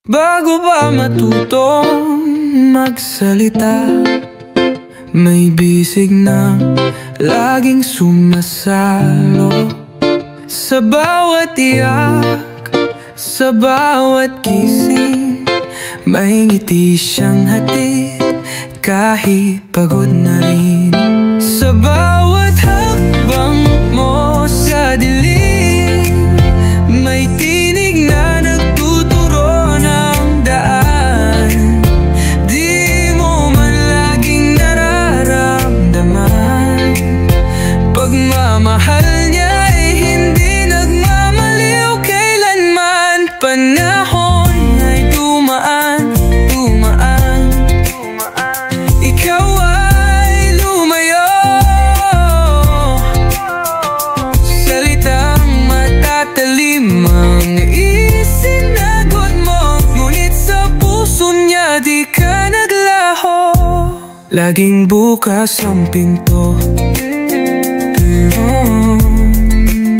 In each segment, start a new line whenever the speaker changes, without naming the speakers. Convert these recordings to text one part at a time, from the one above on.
Bago pa matutong magsalita, may bisig na laging sumasalo sa bawat iyak, sa bawat gising. May ngiti siyang hatid kahit pagod na rin. Sa bawat hakbang mo sa dilim, may tinig na nagtuturo ng daan. Di mo man laging nararamdaman, pagmamahal niya ay hindi nagmamaliw kailanman. Panahon ay dumaan, ikaw ay lumayo. Salitang matatalim ang isinagot mo, ngunit sa puso niya di ka naglaho. Laging bukas ang pinto,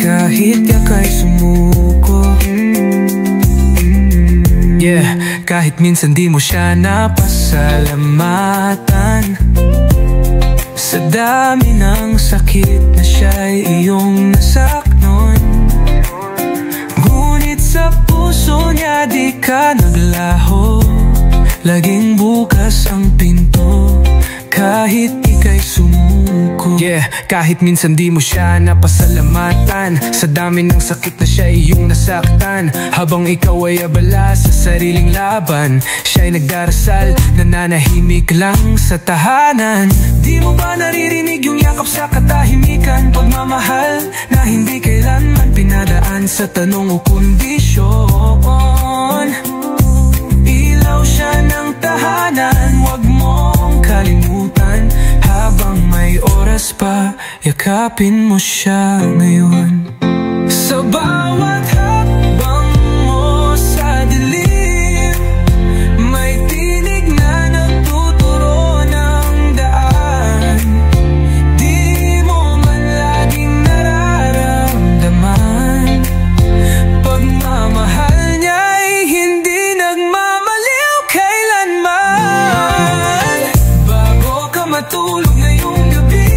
kahit yaka'y sumuko. Kahit minsan di mo siya napasalamatan, sa dami ng sakit na siya'y iyong nasaknon. Ngunit sa puso niya di ka naglaho. Laging bukas ang pinto, kahit ika'y sumuko. Kahit minsan di mo siya napasalamatan, sa dami ng sakit na siya iyong nasaktan. Habang ikaw ay abala sa sariling laban, siya'y nagdarasal, nananahimik lang sa tahanan. Di mo ba naririnig yung yakap sa katahimikan? Pagmamahal na hindi kailanman pinadaan sa tanong o kondisyon. Ilaw siya ng tahanan, wag mong kalimutan. Habang may oras pa, yakapin mo siya ngayon. Sa bawat hakbang mo sa dilim, may tinig na nagtuturo ng daan. Di mo man laging nararamdaman, pagmamahal niya ay hindi nagmamaliw kailanman. Bago ka matulog ngayong gabi,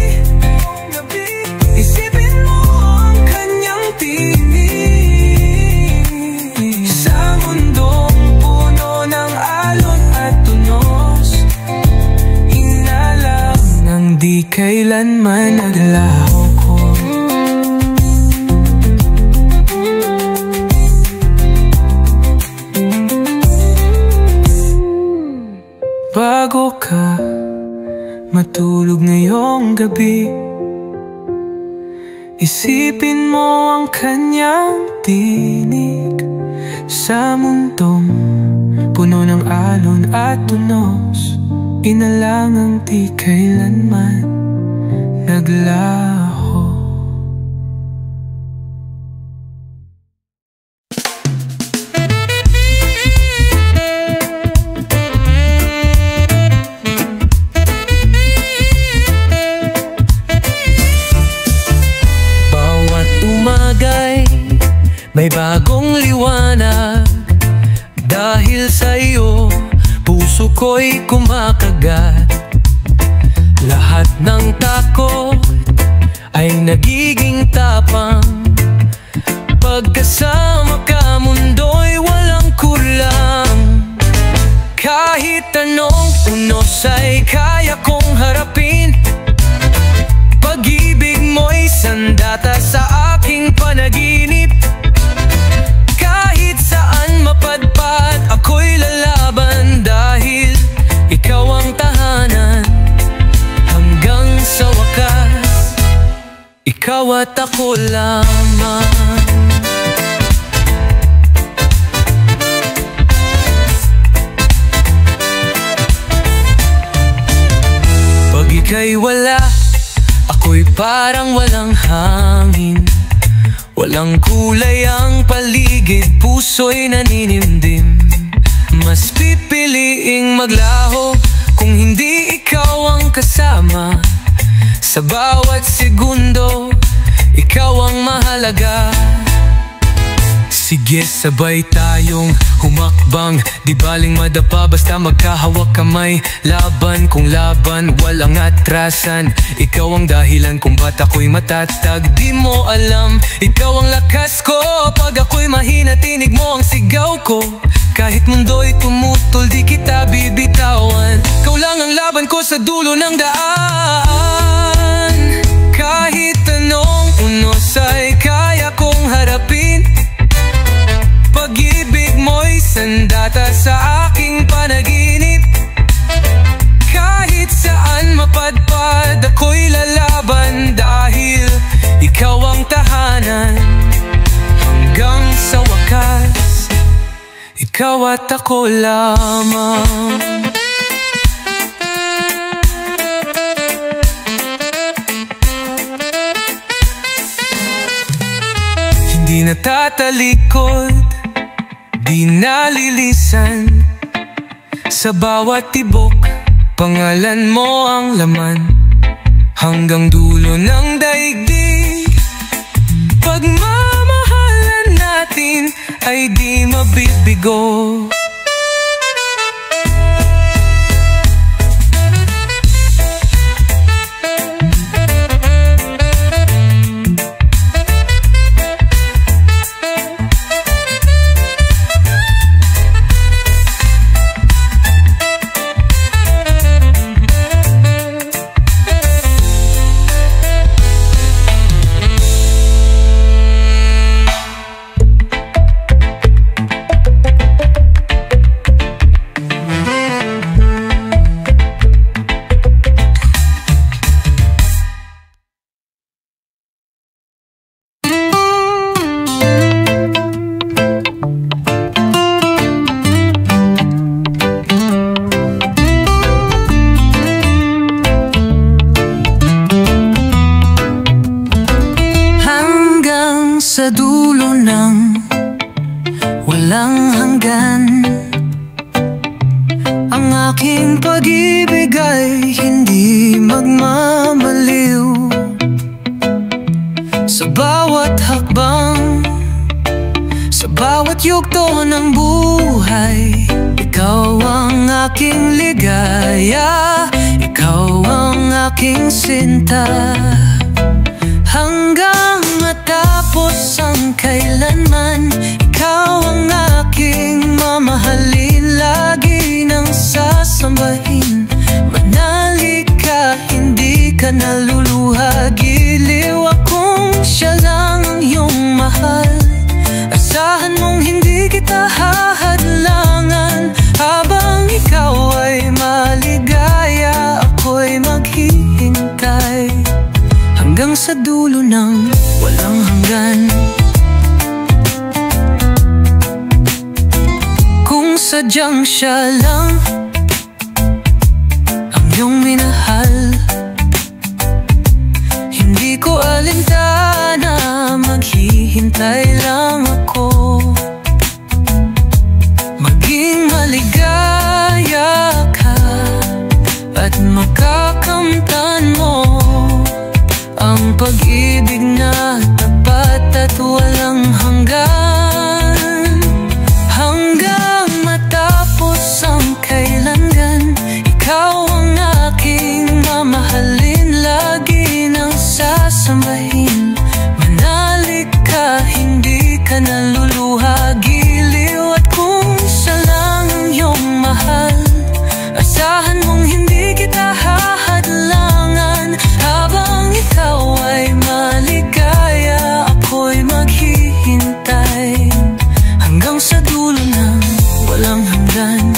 isipin mo ang kanyang tinig. Sa mundong puno ng alon at tunos, inalam ng di kailanman naglaho ko. Bago ka matulog ngayong gabi, isipin mo ang kanyang tinig. Sa mundong puno ng alon at tunos, inalangang di kailanman naglaho. May bagong liwanag dahil sa iyo, puso ko'y kumakagat. Lahat ng takot ay nagiging tapang. Pagkasama ka, mundo'y walang kulang. Kahit anong unos ay kaya kong harapin. Pag-ibig mo'y sandata sa aking panaginip. Kahit saan mapadpad, ako'y lalaban dahil ikaw ang tahanan. Hanggang sa wakas, ikaw at ako lamang. Pag ika'y wala, ako'y parang walang hangin. Walang kulay ang paligid, puso'y naninimdim. Mas pipiliing maglaho kung hindi ikaw ang kasama. Sa bawat segundo, ikaw ang mahalaga. Sige, sabay tayong humakbang, di baling madapa basta magkahawak kamay. Laban kung laban, walang atrasan. Ikaw ang dahilan kung ba't ako'y matatag. Di mo alam, ikaw ang lakas ko. Pag ako'y mahina, tinig mo ang sigaw ko. Kahit mundo'y tumutol, di kita bibitawan. Ikaw lang ang laban ko sa dulo ng daan. Kahit anong unos ay kaya kong harapin. Pag-ibig mo'y sandata sa aking panaginip. Kahit saan mapadpad, ako'y lalaban. Dahil ikaw ang tahanan. Hanggang sa wakas, ikaw at ako lamang. Hindi natatalikod, di nalilisan. Sa bawat tibok, pangalan mo ang laman. Hanggang dulo ng daigdig, pagmamahalan natin ay di mabibigo. Sa dulo ng walang hanggan, ang aking pag-ibig ay hindi magmamaliw. Sa bawat hakbang, sa bawat yugto ng buhay, ikaw ang aking ligaya, ikaw ang aking sinta. Hanggang matapos ang kailanman, ikaw ang aking mamahalin. Lagi nang sasambahin, manali ka, hindi ka naluluha. Giliw akong siya lang ang iyong mahal. Asahan mong hindi kita hahadlangan. Habang ikaw ay maligaya, ako'y maghihintay hanggang sa dulo ng walang hanggan. Kung sadyang siya lang ang iyong minahal, hindi ko alintana, maghihintay lang ako. Maging maligaya ka at makakamtan mo ang pag-ibig na tapat at walang hanggan. Hanggang matapos ang kailangan, ikaw ang aking mamahalin. Lagi nang sasambahin, manali ka, hindi ka naluluha. Giliw at kung siya lang ang iyong mahal, asahan mong hindi kita hahadlangan. Habang ikaw ay maligaya, ako'y maghihintay hanggang sa dulo ng walang hanggan.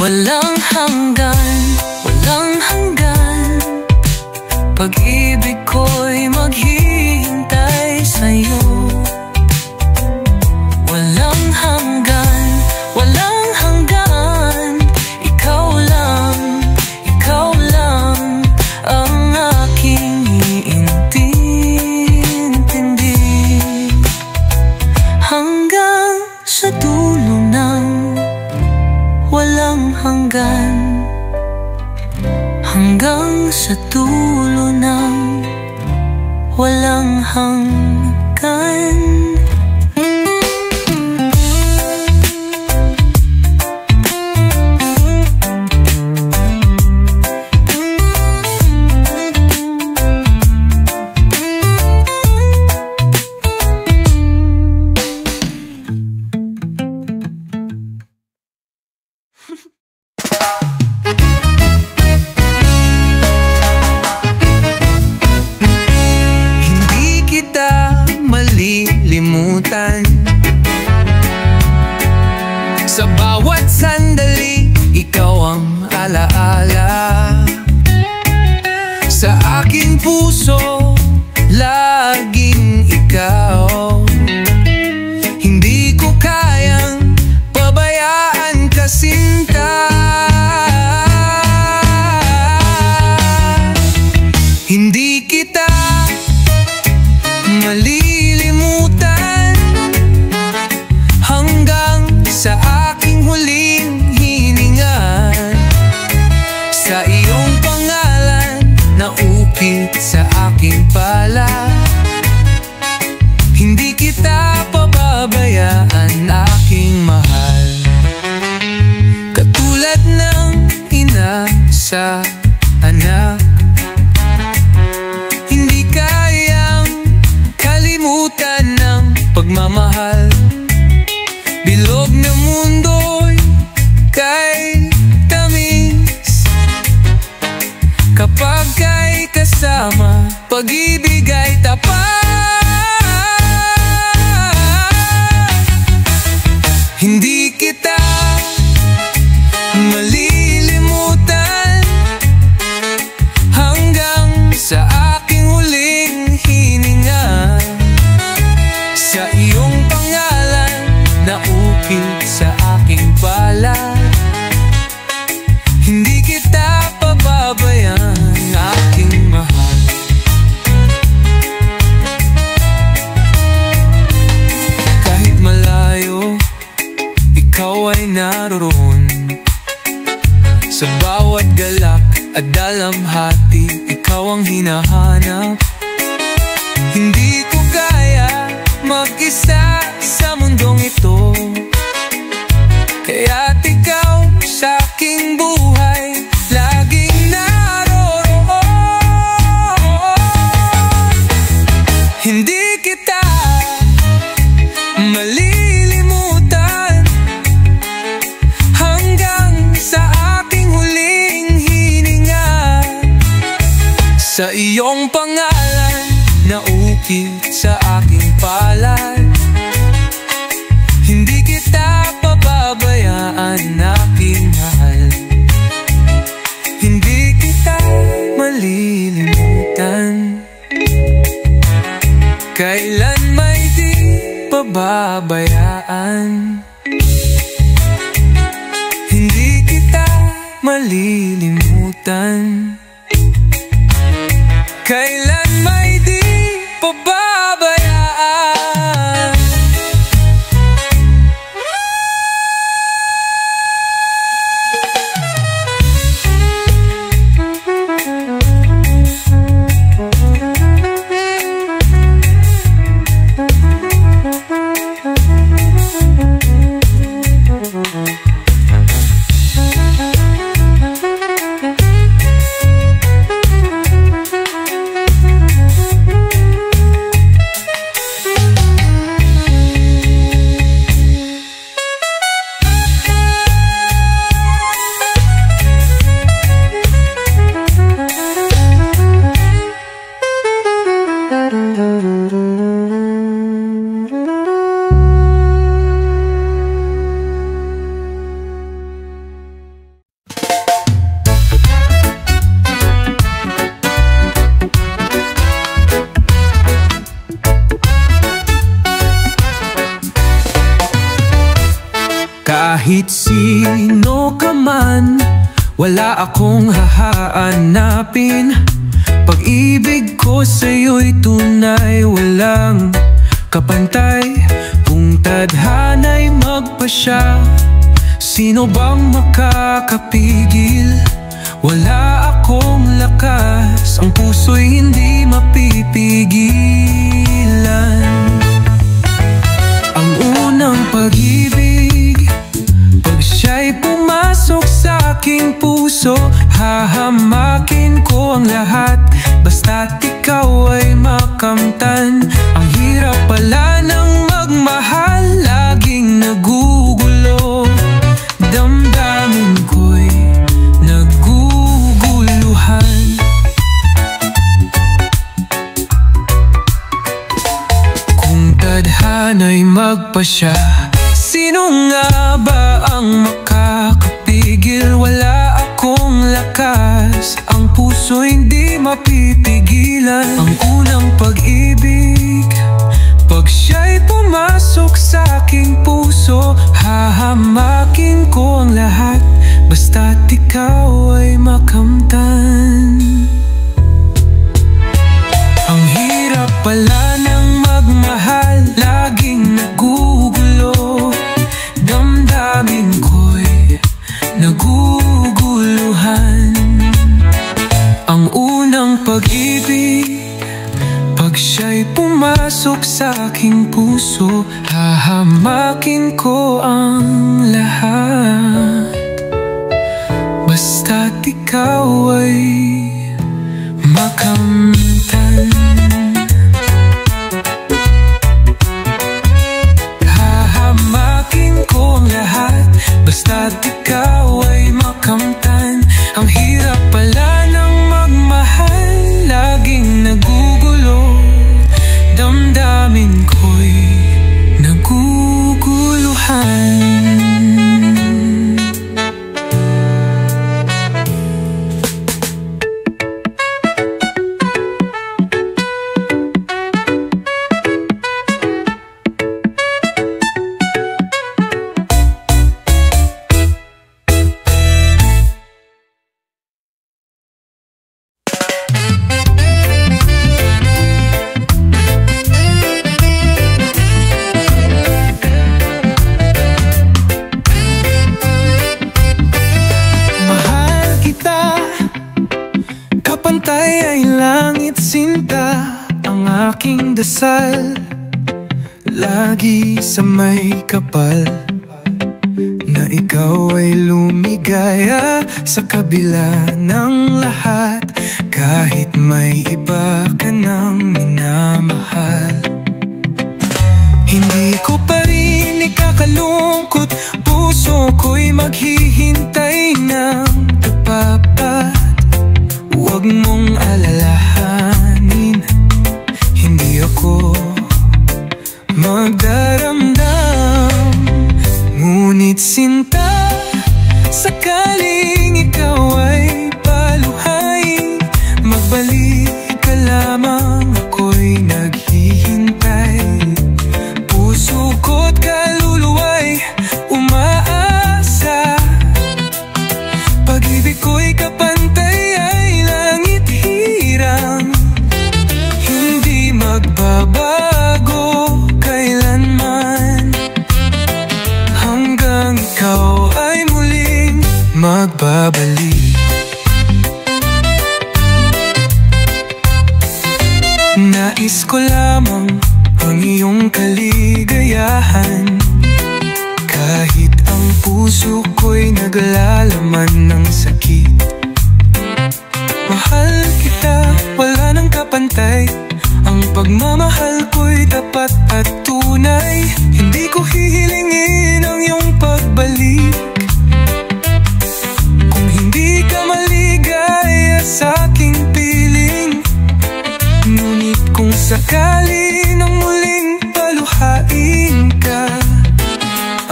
Walang hanggan, walang hanggan. Pag-ibig ko'y maghihintay sa'yo. Walang hanggan, walang hanggan. Ikaw lang ang aking iintindi. Hanggang sa dulo ng walang hanggan. Hanggang sa dulo ng walang hanggan. bawat sandali, ikaw ang alaala. Sa aking puso, laging ikaw. Hindi ko kayang pabayaan ka, sinta. Hindi kita malilimutan hanggang sa aking huling hininga. Sa iyong pangalan naukit sa aking palad. Hindi kita pababayaan, aking mahal. Katulad ng ina sa anak, hindi kayang kalimutan ng pagmamahal. Bilog na mundo'y kay tamis kapag kay kasama, pag-ibig ay tapat. Hindi kita malilimutan hanggang sa aking huling hininga. Sa iyong pangalan naukit sa aking palad. Hindi kita pababayaan, aking mahal. Kahit malayo, ikaw ay naroroon. Sa bawat galak at dalamhati, ikaw ang hinahanap. Hindi ko kaya mag-isa sa mundong ito, kaya't ikaw sa aking buhay laging naroroon. Hindi kita malilimutan hanggang sa aking huling hininga. Sa iyong pangalan naukit sa aking palad. Hindi kita pababayaan, aking mahal. Hindi kita malilimutan, kailan may di pababayaan. Hindi kita malilimutan, kailan may di pababayaan. Kahit sino ka man, wala akong hahanapin. Pag-ibig ko sa'yo'y tunay, walang kapantay. Kung tadhana'y magpasya, sino bang makakapigil? Wala akong lakas, ang puso'y hindi mapipigilan. Ang unang pag-ibig, pag siya'y pumasok sa aking puso, hahamakin ko ang lahat, basta't ikaw ay makamtan. Ang hirap pala ng magmahal, laging nagugulo. Damdamin ko'y naguguluhan. Kung tadhana'y magpasya, Sino nga ba ang makakapigil? Wala akong lakas, ang puso hindi mapipigilan. Ang unang pag-ibig, pag siya'y pumasok sa aking puso, hahamakin ko ang lahat, basta't ikaw ay makamtan. Ang hirap pala ng magmahal, laging nagugulo, damdamin ko'y naguguluhan. Ang unang pag-ibig, pag siya'y pumasok sa aking puso, hahamakin ko ang lahat, basta't ikaw ay makamtan. Hahamakin ko ang lahat, basta't ikaw ay makamtan. Ang hirap pala ng magmahal, laging nagugulo, damdamin ko'y naguguluhan. Kapantay ay langit sinta, ang aking dasal, lagi sa may kapal, na ikaw ay lumigaya sa kabila ng lahat, kahit may iba ka nang minamahal. Hindi ko pa rin ikakalungkot, puso ko'y maghihintay ng tapat. Huwag mong alalahanin, hindi ako magdaramdam. Ngunit sinta, sakaling ikaw ay paluhain, magbalik ka lamang, ako'y naghihintay. Puso ko't kaluluwa'y umaasa, pag-ibig ko'y kapantay, hindi magbabago kailanman, hanggang ikaw ay muling magbabalik. Nais ko lamang ang iyong kaligayahan, kahit ang puso ko'y naglalaman ng sakit. Mahal kita, wala nang kapantay, ang pagmamahal ko'y tapat at tunay. Hindi ko hihilingin ang iyong pagbalik kung hindi ka maligaya sa aking piling. Ngunit kung sakali nang muling paluhain ka,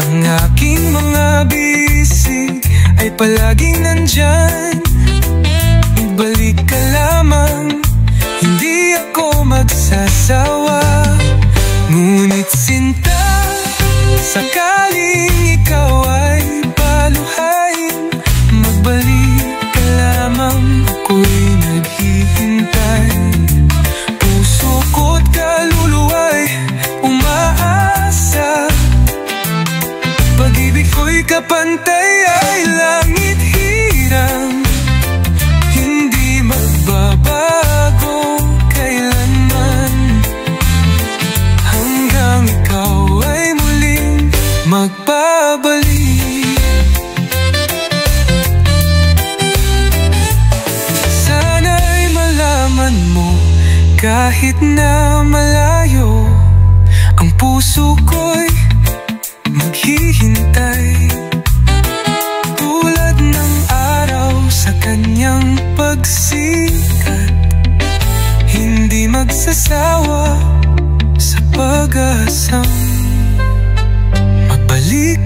ang aking mga bisig ay palaging nandyan. Balik ka lamang, hindi ako magsasawa. Ngunit sinta, sakaling ikaw ay paluhain, magbalik ka lamang, ako'y naghihintay. Puso ko't kaluluwa'y umaasa, pag-ibig ko'y kapantay ay langit hirang, magbabago kailanman, hanggang ikaw ay muling magbabalik. Sana'y malaman mo, kahit na malayo, ang puso ko'y maghihintay, tulad ng araw sa kanyang pagsikat, hindi magsasawa sa pag-asang mabalik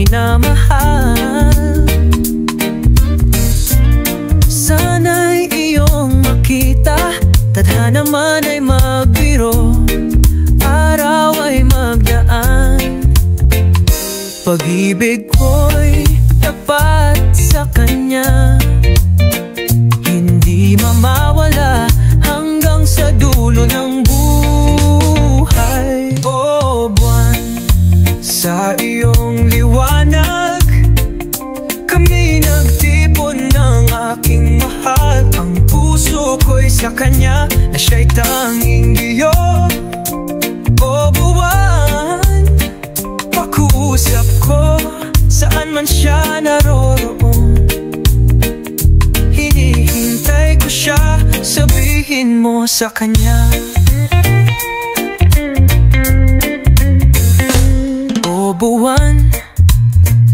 minamahal. Sana'y iyong makita, tadhana man ay magbiro, araw ay magdaan. Pag-ibig ko'y tapat sa kanya, hindi mamawala hanggang sa dulo ng buhay. O buwan, sa iyong liwanag, kami nagtipon ng aking mahal. Ang puso ko'y sa kanya, na siya'y tanging Diyos. O buwan, pakuusap ko, saan man siya naroroon. Hinihintay ko siya, sabihin mo sa kanya. O buwan,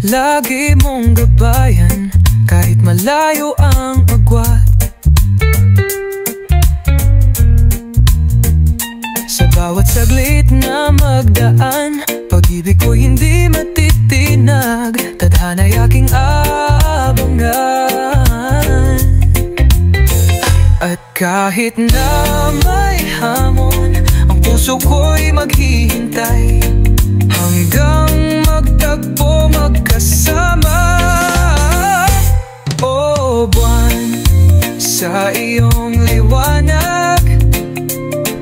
lagi mong gabayan, kahit malayo ang agwat. Sa bawat saglit na magdaan, pag-ibig ko hindi matitinag, tadhana'y aking abangan. At kahit na may hamon, ang puso ko'y maghihintay, hanggang magtagpo magkasama. O buwan, sa iyong liwanag,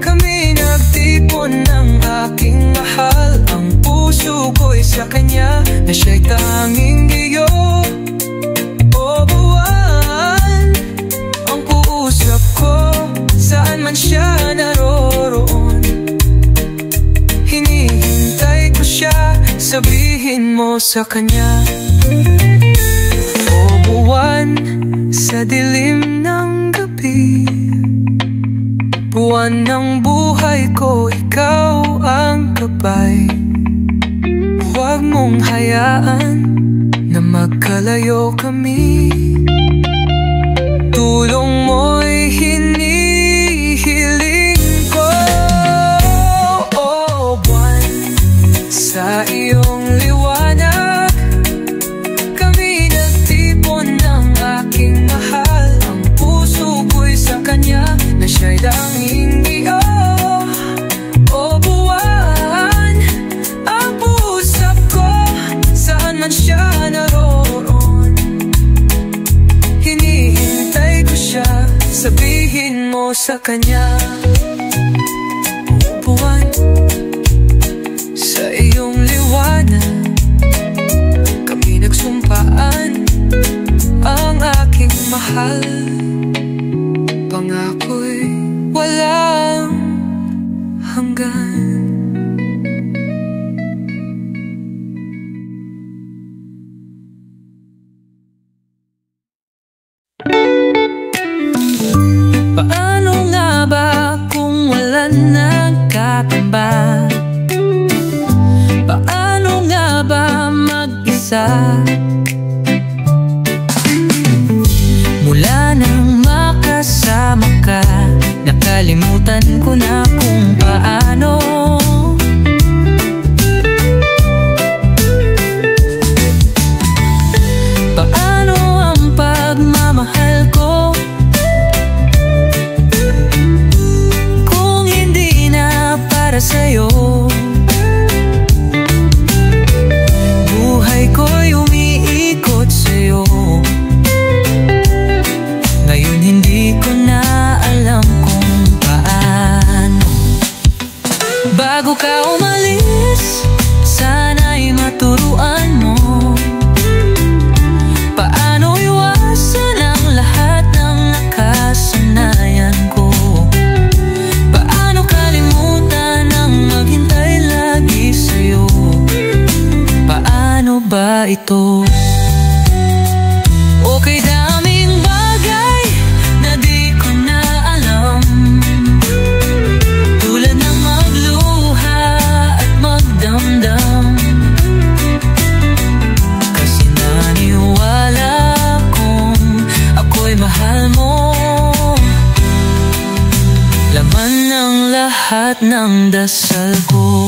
kami nagtipon ng aking mahal. Ang puso ko'y sa kanya, na siya'y tanging Diyos. O buwan, ang puusap ko, saan man siya naroroon. Hinihintay ko siya, sabihin mo sa kanya. O buwan, sa dilim ng gabi, buwan ng buhay ko, ikaw ang gabay. Huwag mong hayaan na magkalayo kami, tulong mo'y hinihiling ko. O buwan, sa iyong liwanag, kami nagtipon ng aking mahal. Ang puso ko'y sa kanya, na siya'y tanging Diyos. O buwan, ang puusap ko, saan man siya naroroon. Hinihintay ko siya, sabihin mo sa kanya. O buwan, sa iyong liwanag, kami nagsumpaan, ang aking mahal. Pangako'y walang hanggan. Paano nga ba kung wala nang katapat? Paano nga ba mag-isa? Mula nang makasama ka, nakalimutan ko na kung paano. Paano ang pagmamahal ko kung hindi na para sa'yo? Buhay ko'y umiikot sa'yo, ngayon hindi ko na alam kung paano. Bago ka umalis, sana'y maturuan mo paano iwasan ang lahat ng nakasanayan ko. Paano kalimutan ang maghintay lagi sa'yo. Paano ba ito? Okay, daming bagay na di ko na alam, tulad ng magluha at magdamdam. Kasi naniwala kong ako'y mahal mo, laman ng lahat ng dasal ko.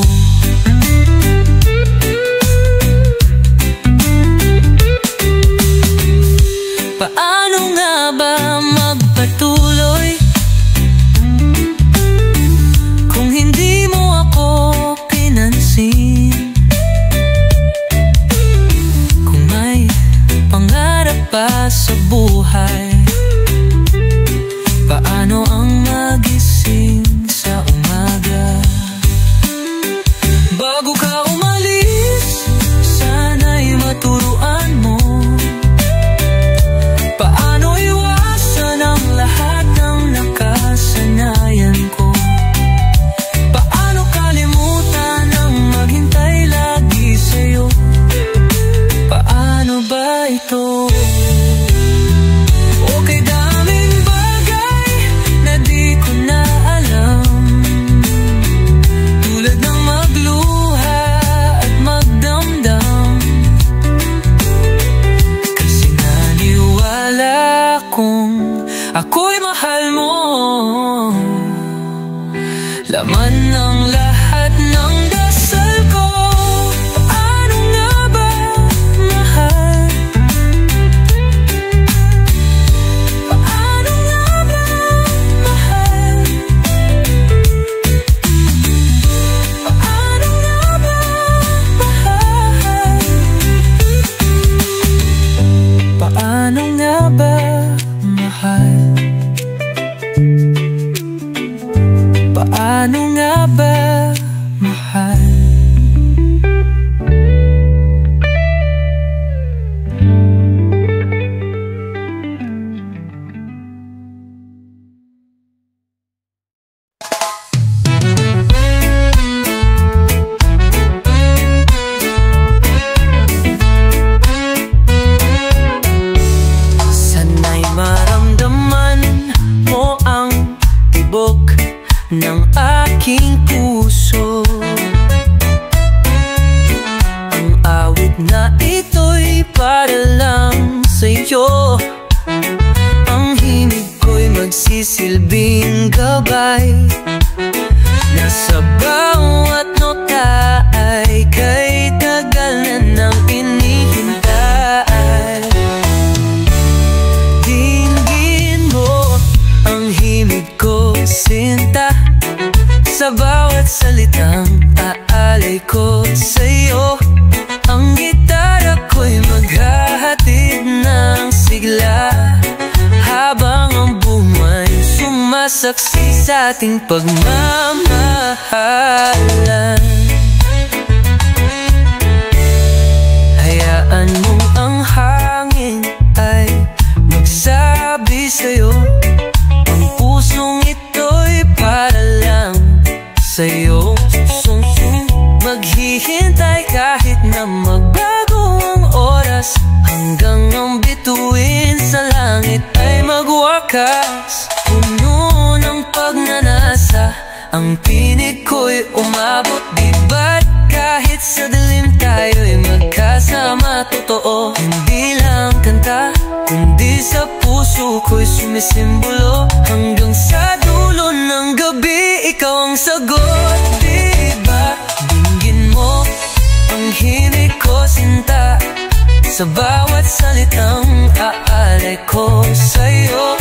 buhay? Paano ang magising sa umaga? Bago ka umalis, sana'y maturuan mo paano iwasan ang lahat ng nakasanayan ko. Paano kalimutan ang maghintay lagi sa'yo? Paano ba ito? Okay, daming bagay na di ko na alam, tulad ng magluha at magdamdam. Kasi naniwala kong ako'y mahal mo, laman ng lahat ng dasal ko. Paano nga ba, mahal? Paano nga ba, mahal? Paano nga ba, mahal? Paano nga ba, mahal? Paano nga ba, mahal? Sana'y maramdaman mo ang tibok ng aking puso. Ang awit na ito'y para lang sa'yo. Ang himig ko'y magsisilbing gabay, na sa bawat nota ay kay tagal na nang inihintay. Dinggin mo ang himig ko, sinta, sa bawat salitang aalay ko sa'yo. Ang gitara ko'y maghahatid ng sigla, habang ang buhay sumasaksi sa ating pagmamahalan. Hayaan mong ang hangin ay magsabi sa'yo, ang pusong ito'y para lang sa'yo. Maghihintay kahit na magbago ang oras, hanggang ang bituin sa langit ay magwakas. Puno ng pagnanasa, ang tinig ko'y umabot. Di ba't kahit sa dilim tayo'y magkasama? Totoo, hindi lang kanta, kundi sa puso ko'y sumisimbolo. Hanggang sa dulo ng gabi, ikaw ang sagot. Diba, dinggin mo ang himig ko, sinta, sa bawat salitang aalay ko sa'yo.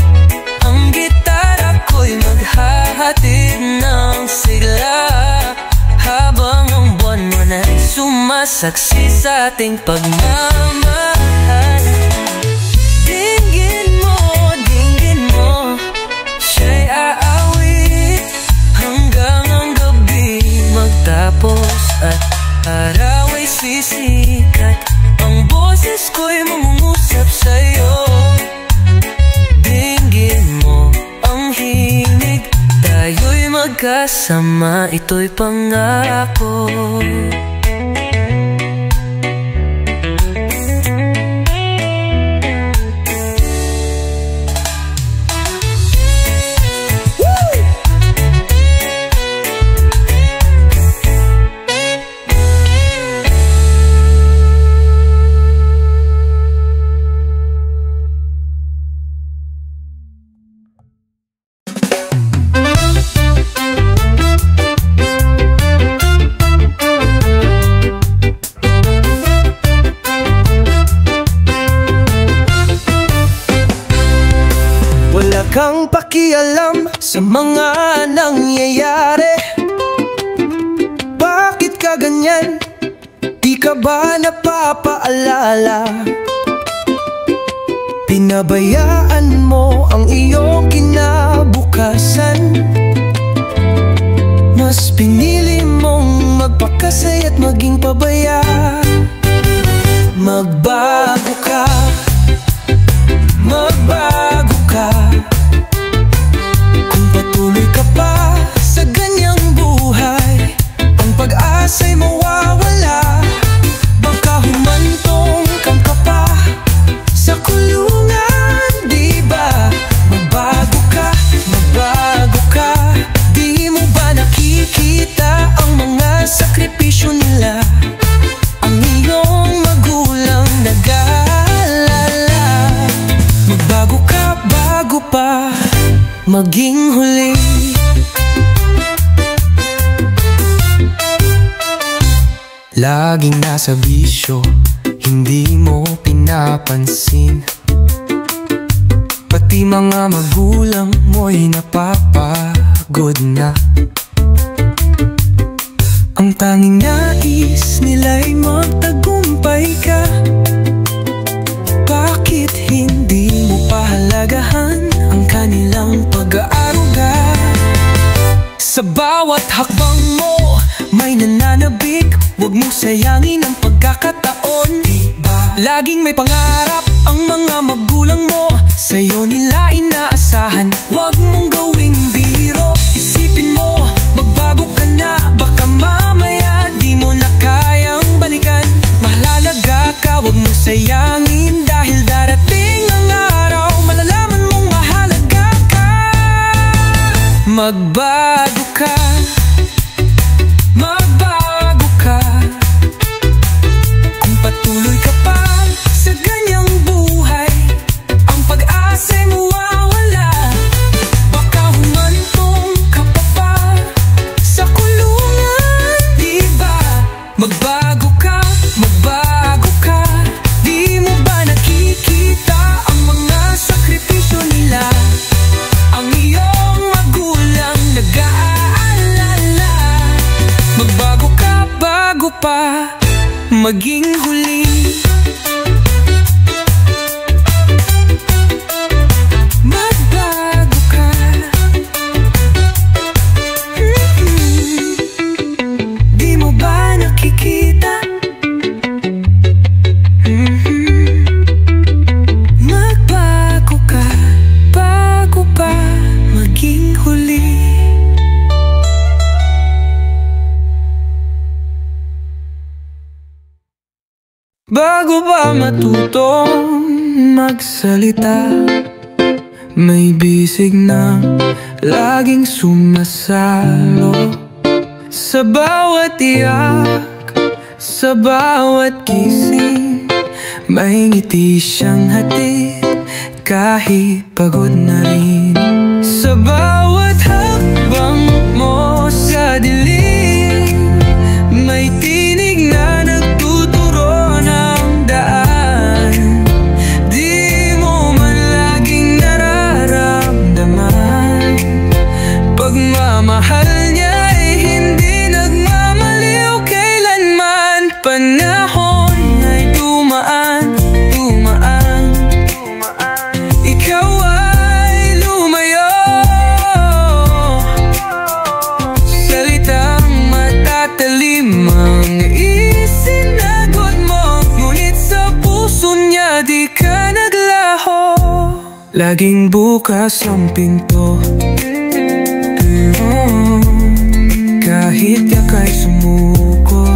Ang gitara ko'y maghahatid ng sigla, habang ang buwan man ay sumasaksi sa ating pagmamahal. Dinggin mo, siya'y aawit hanggang ang gabi magtapos at araw ay sisikat. Ang boses ko'y mangungusap sa'yo. Dinggin mo ang himig, tayo'y magkasama, ito'y pangako.
kang pakialam sa mga nangyayari. Bakit ka ganyan? Di ka ba napapaalala? Pinabayaan mo ang iyong kinabukasan. Mas pinili mong magpakasaya at maging pabaya. Magbago ka, magbago ka. Kung patuloy ka pa sa ganyang buhay, ang pag-asa'y mawawala. Baka humantong kang ka pa sa kulungan, di ba? Magbago ka, magbago ka. Di mo ba nakikita ang mga sakripisyo nila? Ang iyong magulang nag-aalala. Magbago ka bago pa maging huli. Laging nasa bisyo, hindi mo pinapansin. Pati mga magulang mo'y napapagod na. Ang tanging nais nila'y magtagumpay ka. Bakit hindi mo pahalagahan ang kanilang pag-aaruga? Sa bawat hakbang mo may nananabik, huwag mo sayangin ang pagkakataon. Laging may pangarap ang mga magulang mo, sa'yo nila inaasahan. Huwag mong gawing biro, isipin mo, magbago ka na. Baka mamaya di mo na kayang balikan. Mahalaga ka, huwag mong sayangin, dahil darating ang araw malalaman mong mahalaga ka. Magbago ka, magbago ka. Kung patuloy ka pa sa ganyang buhay, ang pag-asa'y mawawala. Baka humantong ka pa sa kulungan, di ba? Magbago ka, magbago ka. Di mo ba nakikita ang mga sakripisyo nila? Ang iyong magulang nag-aalala. Magbago ka bago pa maging huli. Magbago ka. Di mo ba nakikita? Magbago ka bago pa maging huli. Bago ba matutong magsalita, may bisig na laging sumasalo. Sa bawat iyak, sa bawat gising, may ngiti siyang hatid kahit pagod na rin. Sa bawat hakbang mo sa dilim, may tinig na nagtuturo ng daan. Di mo man laging nararamdaman, pagmamahal niya ay hindi nagmamaliw kailanman. Panahon ay dumaan, dumaan, ikaw ay lumayo. Salitang matatalim ang isinagot mo, ngunit sa puso niya di ka naglaho. Laging bukas ang pinto, kahit yaka'y sumuko.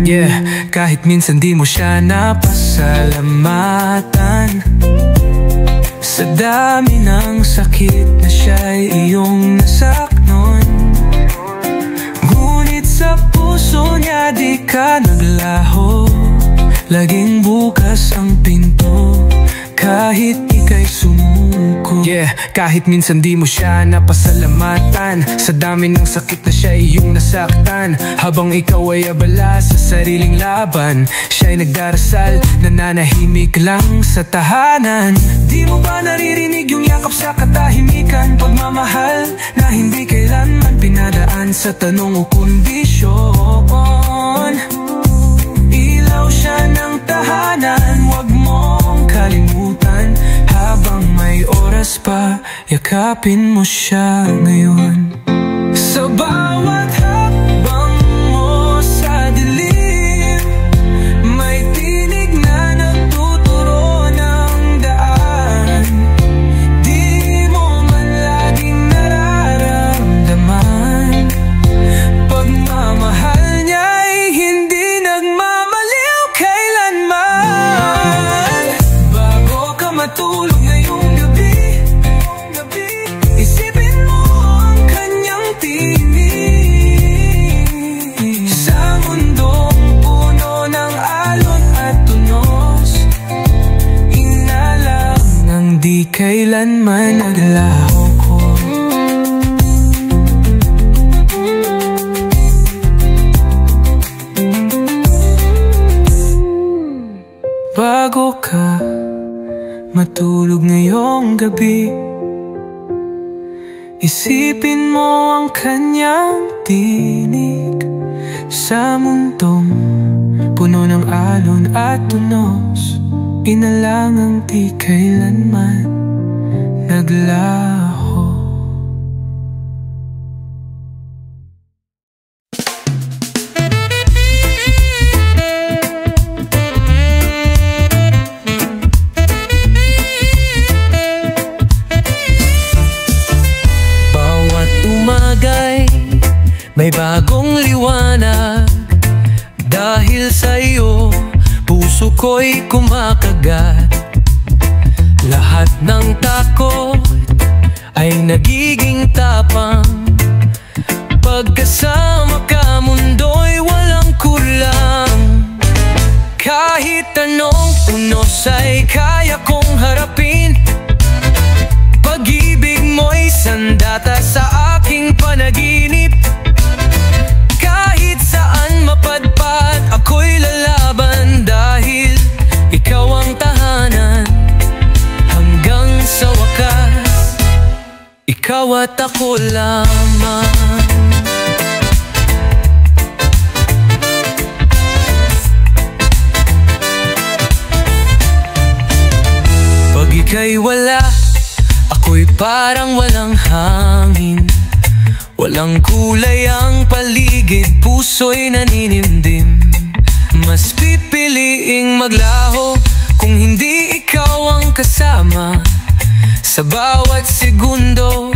Yeah, kahit minsan di mo siya napasalamatan. Sa dami ng sakit na siya'y iyong nasaknon, ngunit sa puso niya di ka naglaho. Laging bukas ang pinto, kahit ika'y sumuko. Yeah, kahit minsan di mo siya napasalamatan. Sa dami ng sakit na siya iyong nasaktan. Habang ikaw ay abala sa sariling laban, siya'y nagdarasal, nananahimik lang sa tahanan. Di mo ba naririnig yung yakap sa katahimikan? Pagmamahal na hindi kailanman pinadaan sa tanong o kondisyon. Ilaw siya ng tahanan, wag mo
Hanapin mo siya ngayon. Sa bawat hakbang mo sa dilim, may tinig na nagtuturo ng daan. Di mo man laging nararamdaman, pagmamahal niya'y hindi nagmamaliw kailanman. Bago ka matulog ngayong gabi, isipin mo ang kanyang tinig. Sa mundong puno ng alon at tunos, inalam ng di kailanman naglaho ko. Bago ka matulog ngayong gabi, isipin mo ang kanyang tinig. Sa mundong puno ng alon at tunos, inalangang di kailanman naglaho.
May bagong liwanag dahil sa iyo, puso ko'y kumakagat. Lahat ng takot ay nagiging tapang. Pagkasama ka, mundo'y walang kulang. Kahit anong unos ay kaya kong harapin. Pag-ibig mo'y sandata sa aking panaginip. Kahit saan mapadpad, ako'y lalaban dahil ikaw ang tahanan. Hanggang sa wakas, ikaw at ako lamang. Pag ika'y wala, ako'y parang walang hangin. Walang kulay ang paligid, puso'y naninimdim. Mas pipiliing maglaho kung hindi ikaw ang kasama. Sa bawat segundo,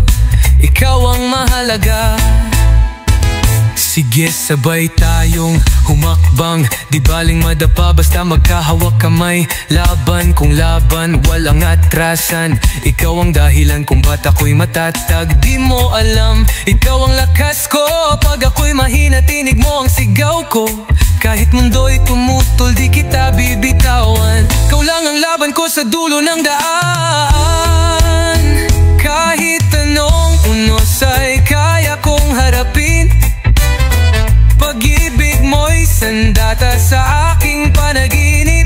ikaw ang mahalaga. Sige, sabay tayong humakbang, di baling madapa basta magkahawak kamay. Laban kung laban, walang atrasan. Ikaw ang dahilan kung ba't ako'y matatag. Di mo alam, ikaw ang lakas ko. Pag ako'y mahina, tinig mo ang sigaw ko. Kahit mundo'y tumutol, di kita bibitawan. Ikaw lang ang laban ko sa dulo ng daan. Kahit anong unos ay kaya kong harapin. Pag-ibig mo'y sandata sa aking panaginip.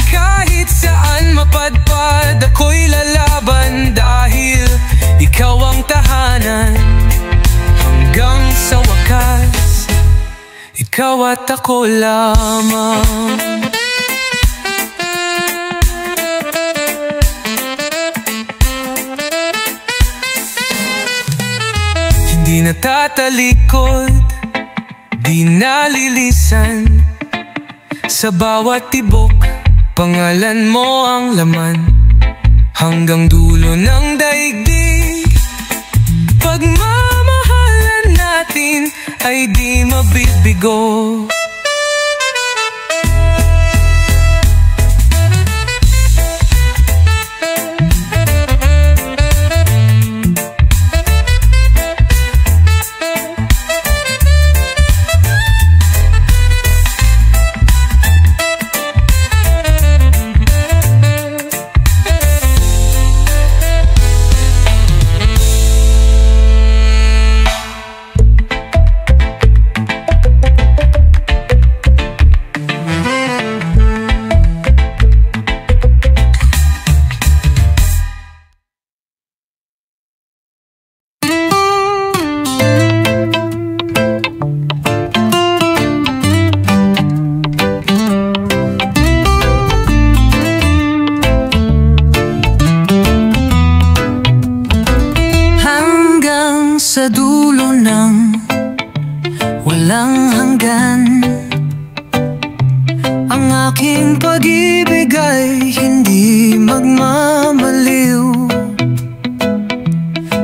Kahit saan mapadpad, ako'y lalaban dahil ikaw ang tahanan. Hanggang sa wakas, ikaw at ako lamang. Hindi natatalikod, di nalilisan. Sa bawat tibok, pangalan mo ang laman. Hanggang dulo ng daigdig, pagmamahalan natin ay di mabibigo. walang hanggan. Ang aking pag-ibig ay hindi magmamaliw.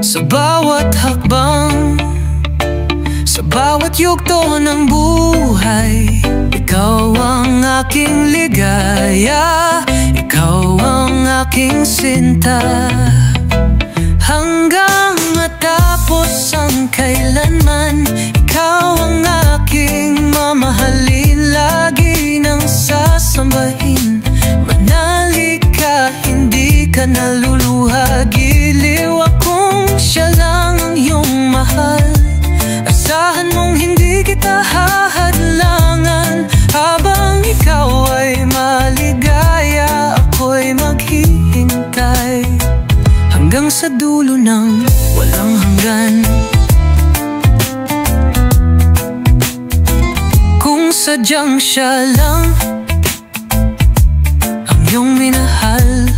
Sa bawat hakbang, sa bawat yugto ng buhay, ikaw ang aking ligaya, ikaw ang aking sinta. Hanggang matapos ang kailanman, ikaw ang aking mamahalin, lagi nang sasambahin. Manali ka, hindi ka naluluha, giliw akong siya lang ang iyong mahal. Asahan mong hindi kita hahadlangan, habang ikaw ay maligaya, ako'y maghihintay hanggang sa dulo ng walang hanggan. Kung sadyang siya lang ang iyong minahal,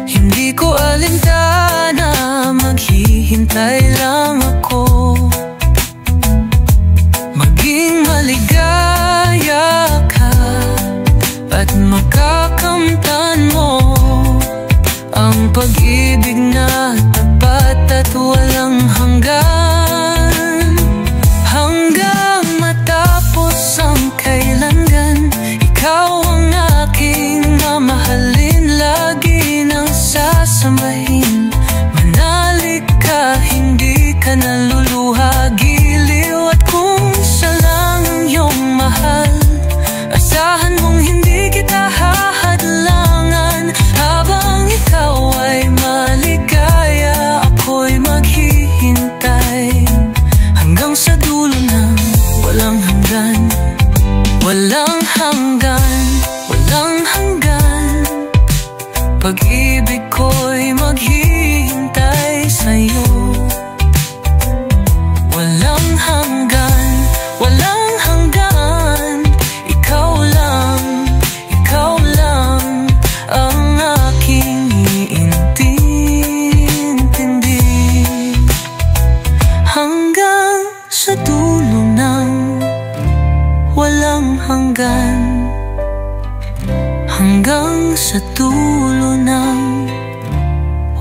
hindi ko alintana, maghihintay lang ako. Maging maligaya ka at makakamtan mo ang pag-ibig na tapat at walang hanggan. Hanggang matapos ang kailangan, ikaw ang aking mamahalin, lagi nang sasambahin. Manali ka, hindi ka naluluha, giliw at kung siya lang ang iyong mahal. Asahan mong hindi kita hahadlangan, habang ikaw ay maligaya, ako'y maghihintay hanggang sa dulo ng walang hanggan. Walang hanggan, walang hanggan, pag-ibig ko'y maghihintay sa'yo. Walang hanggan, walang hanggan, ikaw lang ang aking iintindi. Hanggang sa dulo ng walang hanggan, hanggang sa dulo ng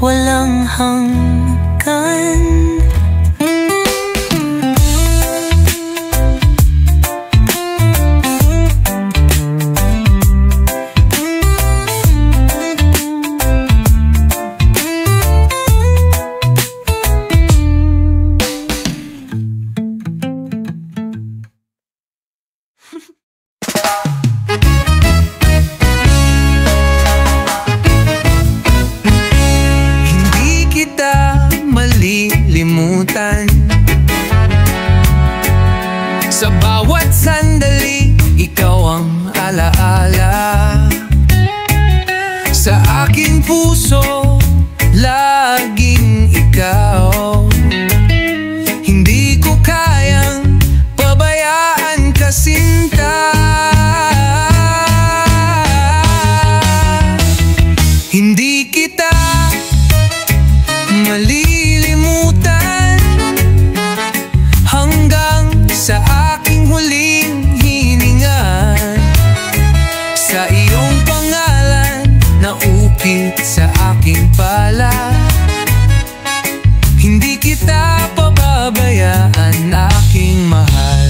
walang hanggan. Malilimutan sa bawat sandali, ikaw ang alaala. Sa aking puso, laging ikaw. Hindi ko kayang pabayaan ka, sinta. Hindi kita malilimutan hanggang sa aking huling hininga. Sa iyong pangalan na upit sa aking palad, hindi kita pababayaan, aking mahal.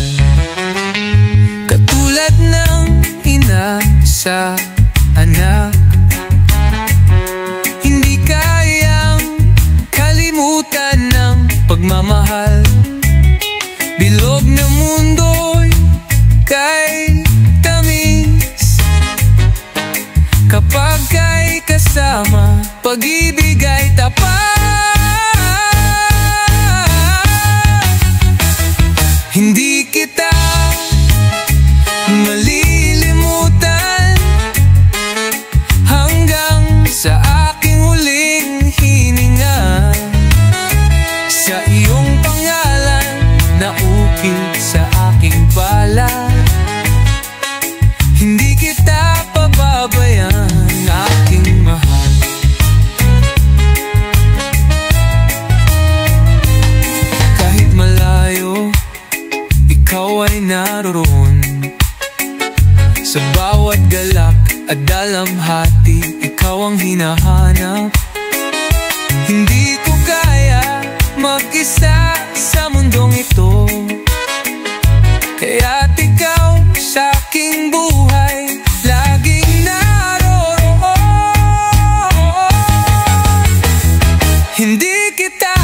Katulad ng ina sa anak, hindi kayang kalimutan ng pagmamahal. Bilog na mundo'y kay tamis kapag kay kasama, pag-ibig ay tapat. Hindi kita malilimutan hanggang sa aking huling hininga. Sa iyong pangalan na ukit sa aking palad, hindi kita pababayaan, aking mahal.
Sa bawat galak at dalamhati, ikaw ang hinahanap. Hindi ko kaya mag-isa sa mundong ito, kaya't ikaw sa aking buhay laging naroroon. Hindi kita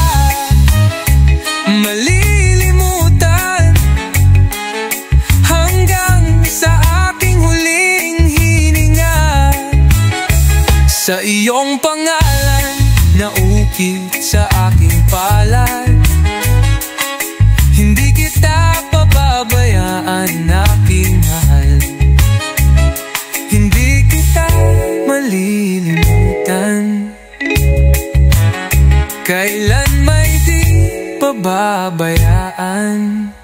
malilimutan hanggang sa aking huling hininga. Sa iyong pangalan na ukit sa aking palad, hindi kita pababayaan, aking mahal. Hindi kita malilimutan, kailan may di pababayaan.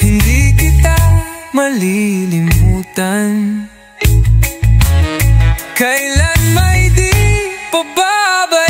Hindi kita malilimutan, kailan may di pababayaan.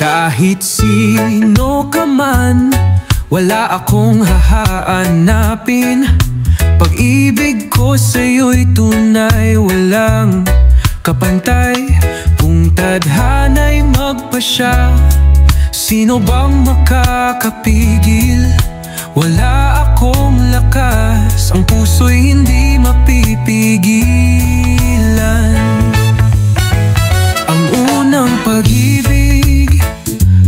Kahit sino ka man, wala akong hahanapin. Pag-ibig ko sa'yo'y tunay, walang kapantay. Kung tadhana'y magpasya, sino bang makakapigil? Wala akong lakas, ang puso'y hindi mapipigilan. Ang unang pag-ibig,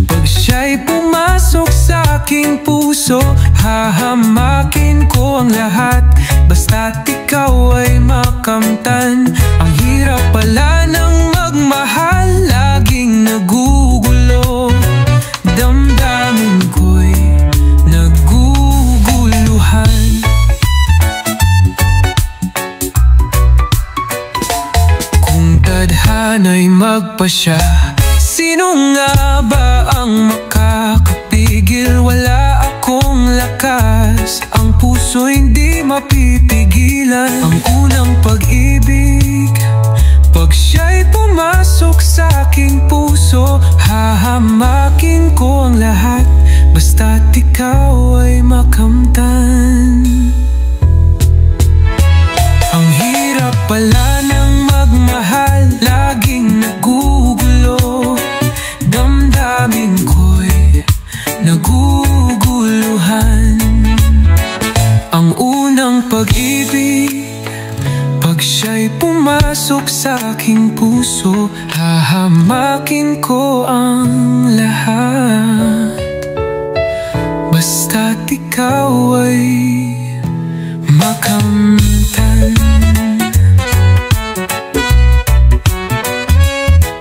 pag siya'y pumasok sa aking puso, hahamakin ko ang lahat, basta't ikaw ay makamtan. Ang hirap pala ng magmahal, laging nagugulo. Damdamin ko'y naguguluhan. Kung tadhana'y magpasya, sino nga ba ang makakapigil? Wala akong lakas, ang puso hindi mapipigilan. Ang unang pag-ibig, pag siya'y pumasok sa aking puso, hahamakin ko ang lahat, basta't ikaw ay makamtan. Ang hirap pala ng magmahal, laging nagugulo. Damdamin ko'y naguguluhan. Ang unang pag-ibig, pag siya'y pumasok sa aking puso, hahamakin ko ang lahat, basta't ikaw ay makamtan.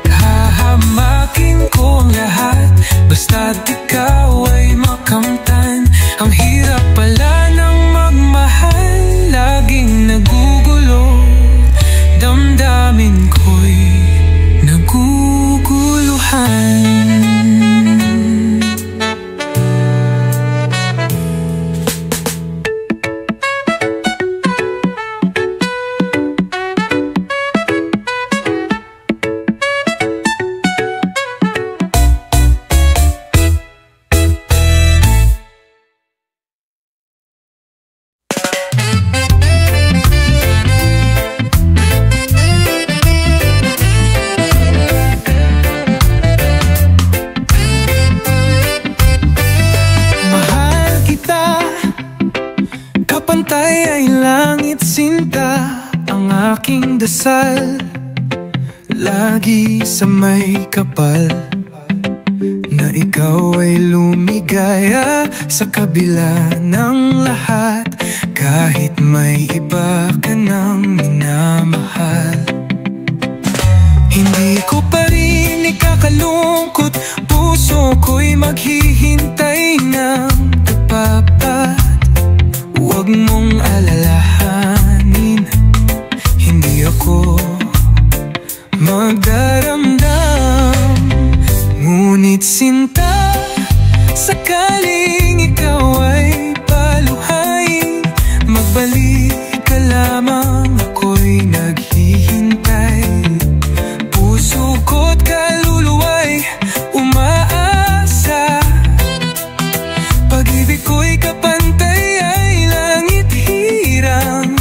Hahamakin ko ang lahat, basta't ikaw ay makamtan. Ang hirap pala ng magmahal, laging nagugulo. Damdamin ko'y naguguluhan.
buhay ay langit sinta, ang aking dasal lagi sa may kapal, na ikaw ay lumigaya sa kabila ng lahat, kahit may iba ka nang minamahal. Hindi ko pa rin ikakalungkot, puso ko'y maghihintay ng tapat. Huwag mong alalahanin, hindi ako magdaramdam. Ngunit sinta, sakaling ikaw ay paluhain, magbalik ka lamang, ako'y naghihintay. Puso ko't kaluluwa'y umaasa, pag-ibig ko'y kapantay ay langit hirang,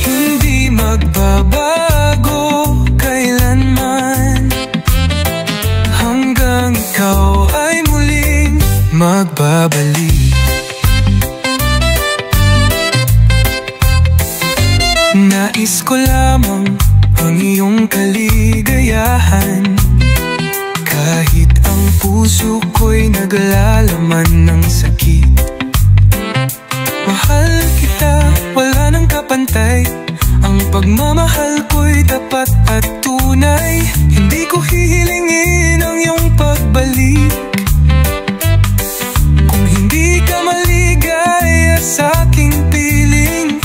hindi magbabago kailanman, hanggang ikaw ay muling magbabalik. Nais ko lamang ang iyong kaligayahan, kahit ang puso ko'y naglalaman ng sakit. Mahal kita, wala nang kapantay, ang pagmamahal ko'y tapat at tunay. Hindi ko hihilingin ang iyong pagbalik kung hindi ka maligaya sa aking piling.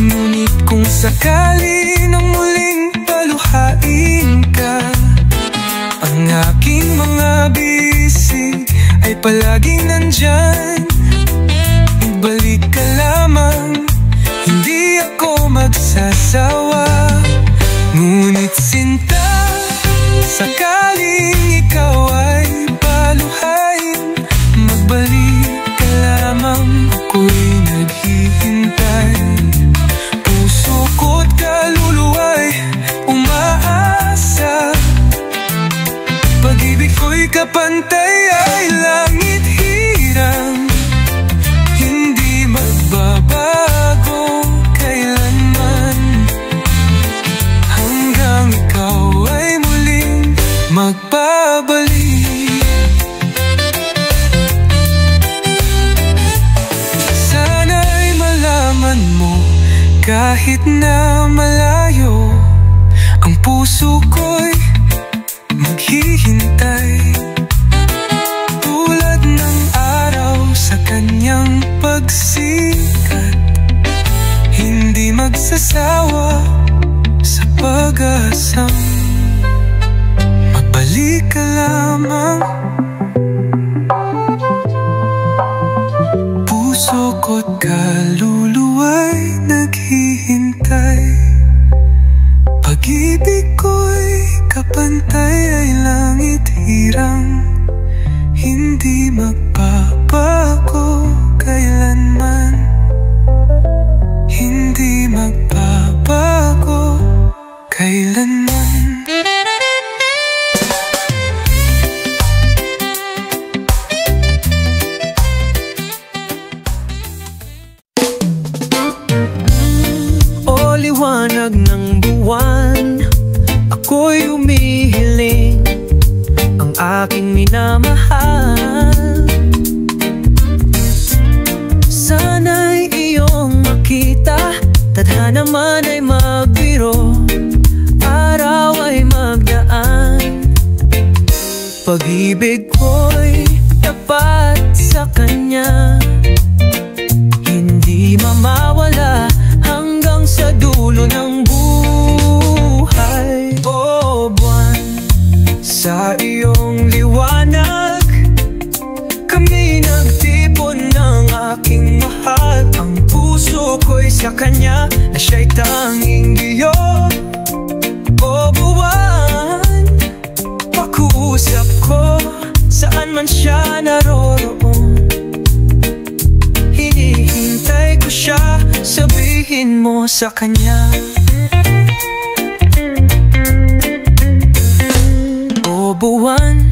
Ngunit kung sakali nang muling paluhain ka, ang aking mga bisig ay palaging nandyan. Ibalik ka lamang, hindi ako magsasawa. Ngunit sinta, sakaling ikaw ay paluhain, magbalik ka lamang, ako'y naghihintay. Puso ko't kaluluwa'y umaasa, pag-ibig ko'y kapantay ay langit hirang, hindi magbabago kailanman, hanggang ikaw ay muling magbabalik. Sana'y malaman mo, kahit na malayo, ang puso ko'y maghihintay, tulad ng araw sa kanyang pagsikat, hindi magsasawa sa pag-asang magbalik ka lamang. Puso ko't kaluluwa'y naghihintay, pag-ibig ko'y kapantay ay langit hirang, hindi magbabago kailanman, hindi magbabago kailanman. O liwanag ng buwan, ako'y umihiling, ang aking minamahal, sana'y iyong makita, tadhana man ay magbiro, araw ay magdaan, pag-ibig ko'y tapat sa kanya, hindi mamawala hanggang sa dulo ng buhay. O buwan, sa iyong liwanag, kami nagtipon ng aking mahal, ang puso ko'y sa kanya, na siya'y tanging Diyos. O buwan, pakuusap ko, saan man siya naroroon, hinihintay ko siya, sabihin mo sa kanya. O buwan,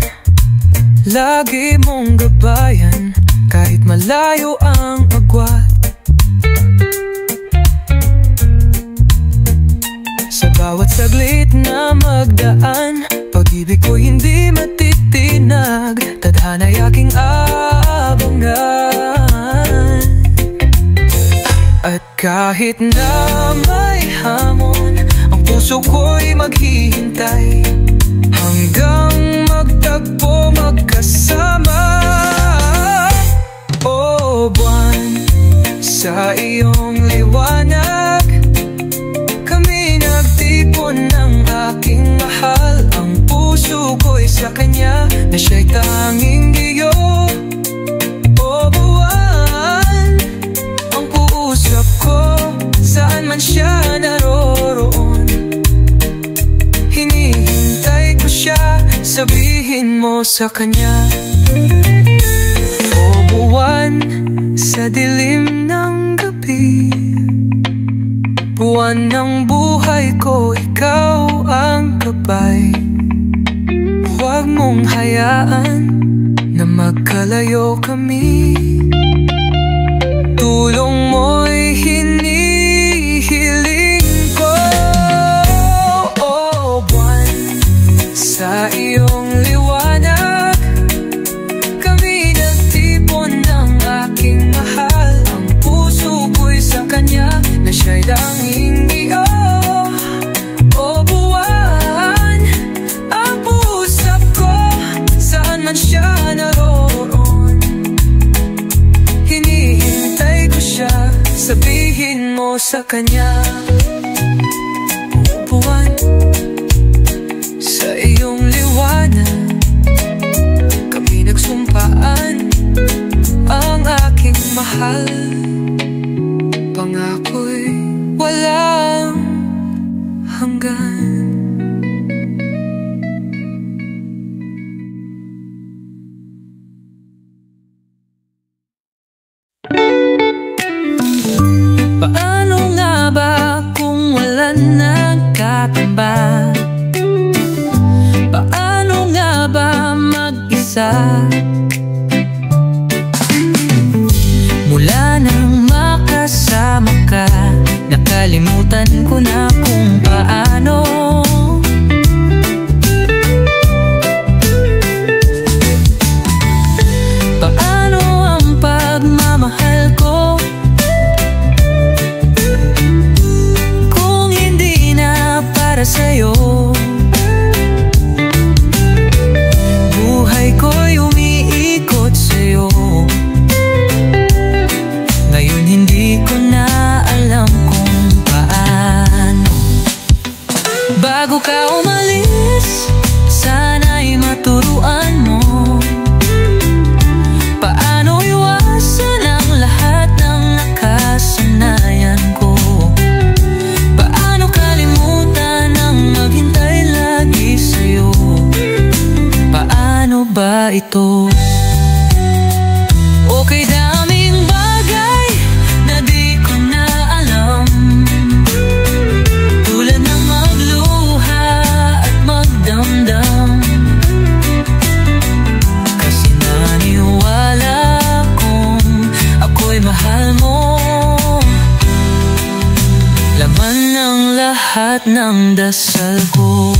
lagi mong gabayan, kahit malayo ang agwat, Kahit na may hamon, ang puso ko'y maghihintay hanggang magtagpo magkasama. O buwan, sa iyong liwanag kami nagtipon ng aking mahal. Ang puso ko'y sa kanya na siya'y tanging iyo. O buwan, ang puusap ko saan man siya naroroon. Hinihintay ko siya, sabihin mo sa kanya. O buwan, sa dilim ng gabi, buwan ng buhay ko, ikaw ang gabay. Huwag mong hayaan na magkalayo kami. Tulong mo'y hinihiling ko. O buwan, sa iyong liwanag kami nagtipon ng aking mahal. Ang puso ko'y sa kanya na siya'y tanging iyo. O buwan, ang puusap ko saan man siya naroon. Hinihintay ko siya, sabihin mo sa kanya. O buwan, sa iyong liwanag kami nagsumpaan ang aking mahal. Pangako'y walang hanggan. Paano nga ba kung wala nang katapat? Paano nga ba mag-isa? Mula nang makasama ka, nakalimutan ko na kung paano. Paano ang pagmamahal ko kung hindi na para sa'yo? Buhay ko'y umiikot sa'yo. Ngayon hindi ko na alam kung paano. Bago ka umalis, sana'y maturuan mo paano iwasan ang lahat ng nakasanayan ko. Paano kalimutan ang maghintay lagi sa'yo. Paano ba ito? Okay, daming bagay na di ko na alam, tulad ng magluha at magdamdam. Kasi naniwala kong ako'y mahal mo. Laman ng lahat ng dasal ko.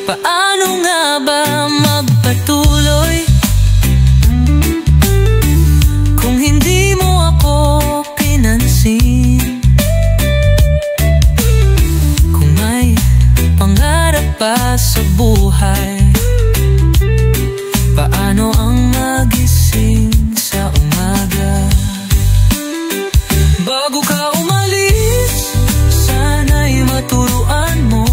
Paano nga ba magpatuloy kung hindi mo ako pinansin? Kung may pangarap pa sa buhay, paano ang magising sa umaga? Bago ka umalis, sana'y maturuan mo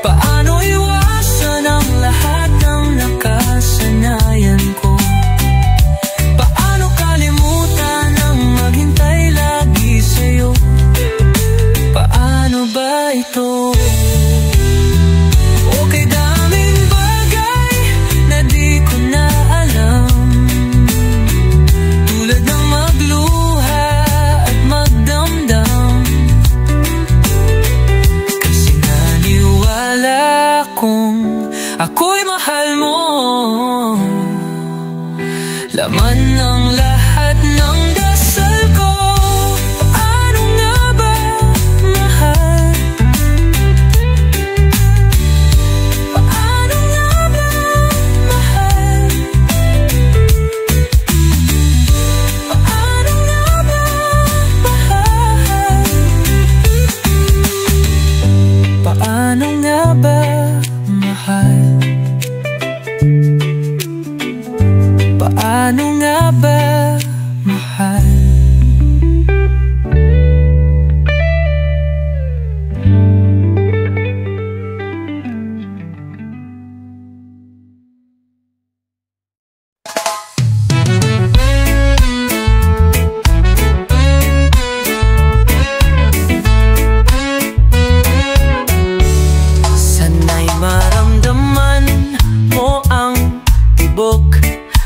paano iwasan ang lahat ng nakasanayan ko. Paano kalimutan ang maghintay lagi sa'yo. Paano ba ito? Okay, daming bagay na di ko na alam, tulad ng magluha at magdamdam. Kasi naniwala kung ako'y mahal mo. Laman ng lahat ng dasal ko. Paano nga ba mahal? Paano nga ba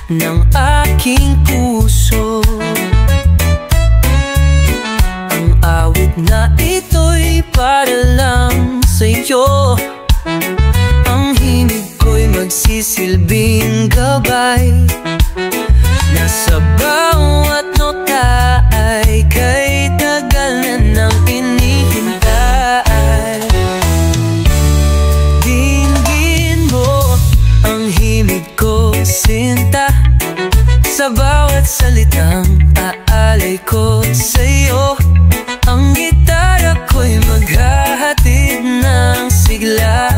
ng aking puso. Ang awit na ito'y para lang sa'yo. Ang himig ko'y magsisilbing gabay na sa bawat nota ay kay tagal na nang inihintay. Dinggin mo ang himig ko, sinta, sa bawat salitang aalay ko sa'yo. Ang gitara ko'y maghahatid ng sigla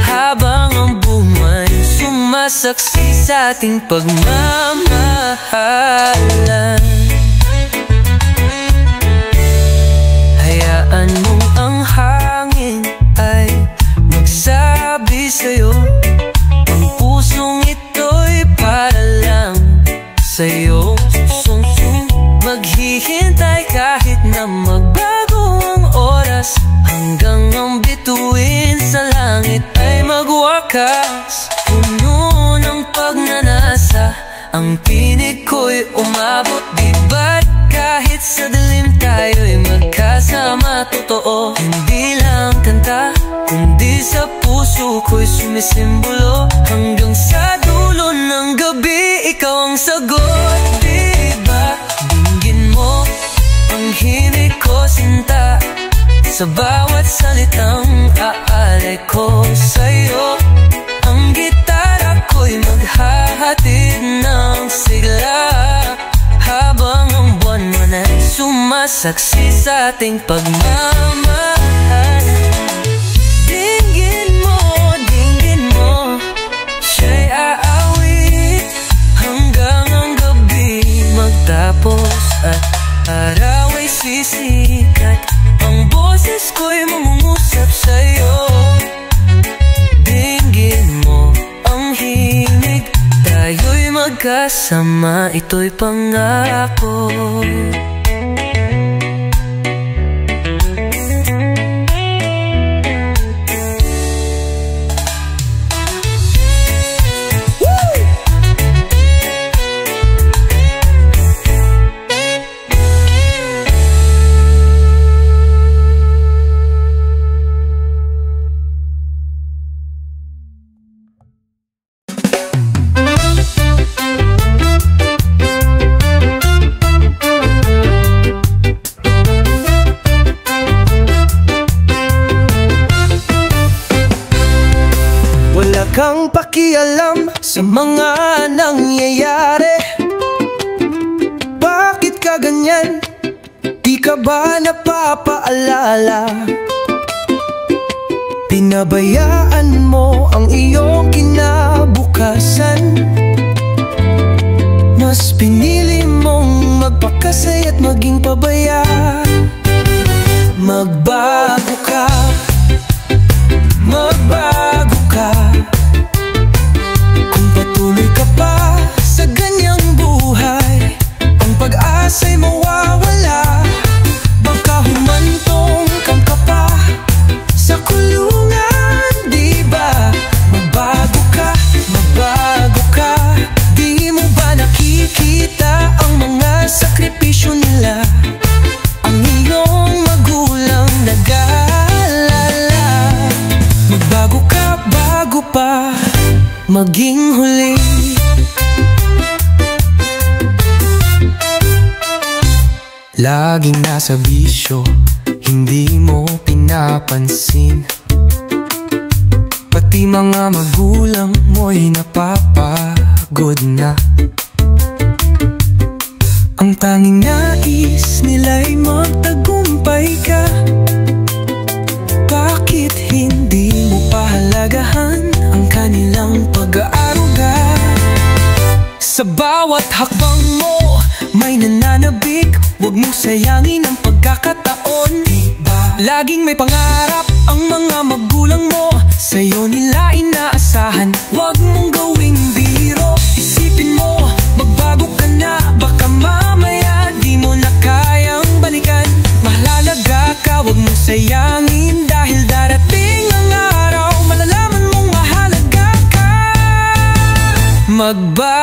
habang ang buwan sumasaksi sa ating pagmamahalan. Hayaan mong ang hangin ay magsabi sa'yo, ang pusong ito'y para lang sa'yo. Maghihintay kahit na magbago ang oras, hanggang ang bituin sa langit ay magwakas. Puno ng pagnanasa, ang tinig ko'y umabot. Di ba't kahit sa dilim tayo'y magkasama? Totoo, hindi lang kanta, kundi sa puso ko'y sumisimbolo. Hanggang sa dulo ng gabi, ikaw ang sagot. Diba? Dinggin mo ang himig ko, sinta, sa bawat salitang aalay ko sa'yo. Ang gitara ko'y maghahatid ng sigla habang ang buwan man ay sumasaksi sa ating pagmamahal. Dinggin mo, siya'y aawit hanggang ang gabi magtapos at araw ay sisikat. Ang boses ko'y mangungusap sa'yo. Dinggin mo ang himig, tayo'y magkasama, ito'y pangako.
Kang pakialam sa mga nangyayari. Bakit ka ganyan? Di ka ba napapaalala? Pinabayaan mo ang iyong kinabukasan. Mas pinili mong magpakasay at maging pabaya. Magbago ka, magbago ka. Patuloy ka pa sa ganyang buhay, ang pag-asa'y mawawala. Baka humantong kang ka pa sa kulungan, di ba? Magbago ka, magbago ka. Di mo ba nakikita ang mga sakripisyo nila? Ang iyong magulang nag-aalala. Magbago ka bago pa maging huli. Laging nasa bisyo, hindi mo pinapansin. Pati mga magulang mo'y napapagod na. Ang tanging nais nila'y magtagumpay ka. Bakit hindi mo pahalagahan ang kanilang pag-aaruga? Sa bawat hakbang mo may nananabik, huwag mo sayangin ang pagkakataon. Laging may pangarap ang mga magulang mo, sa'yo nila inaasahan. Huwag mong gawing biro, isipin mo, magbago ka na. Baka mamaya di mo na kayang balikan. Mahalaga ka, huwag mong sayangin, dahil darating ang araw malalaman mong mahalaga ka. Magbago